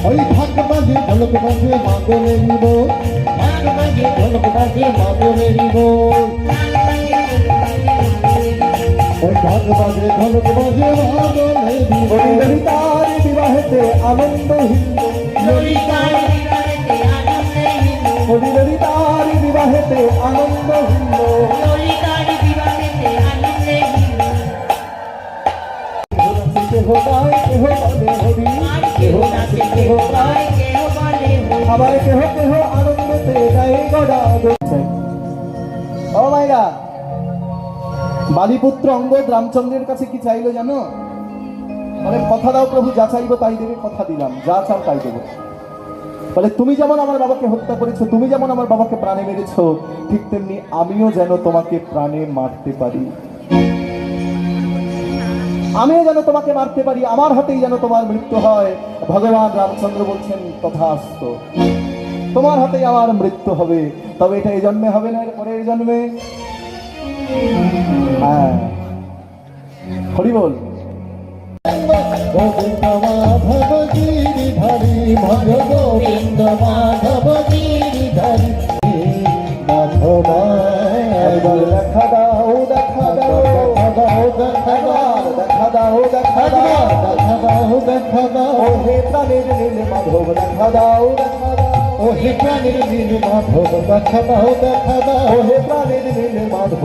ওই ঢাক বাজে ঢোলক বাজে মাদলের বোল, ঢাক বাজে ঢোলক বাজে মাদলের বোল, ওই ঢাক বাজে ঢোলক বাজে মাদলের বোল। ললিতার বিবাহেতে আনন্দ হিন্দু, ললিতার বিবাহেতে আনন্দ হিন্দু, কেহ গায় কেহ বলে হরি, আবার কেহ কেহ আনন্দতে গায়ে গড়া। ও মাইরা, বালিপুত্র অঙ্গদ রামচন্দ্রের কাছে কি চাইলো জানো? বলে কথা দাও প্রভু, যা চাইবো তাই দেবে। কথা দিলাম, যা চাও তাই দেবো। বলে তুমি যেমন আমার বাবাকে হত্যা করেছো, তুমি যেমন আমার বাবাকে প্রাণে মেরেছো, ঠিক তেমনি আমিও যেন তোমাকে প্রাণে মারতে পারি, আমিও যেন তোমাকে মারতে পারি, আমার হাতেই যেন তোমার মৃত্যু হয়। ভগবান রামচন্দ্র বলছেন তথাস্তু, তোমার হাতেই আমার মৃত্যু হবে। তবে এটা এই জন্মে হবে না, এর পরের জন্মে। হ্যাঁ, হরি বল। গোবিন্দ মাধব গিরিধারী, ভজ গোবিন্দ মাধব গিরিধারী, মাধব দেখা দাও, দেখা দাও, দেখা দাও, দেখা দাও, দেখা দাও, দেখা দাও, দেখা দাও, ও হে প্রাণের নীল মাধব দেখা দাও, দেখা দাও, ও হে প্রাণের নীল মাধব দেখা দাও, দেখা দাও, ও হে প্রাণের নীল মাধব।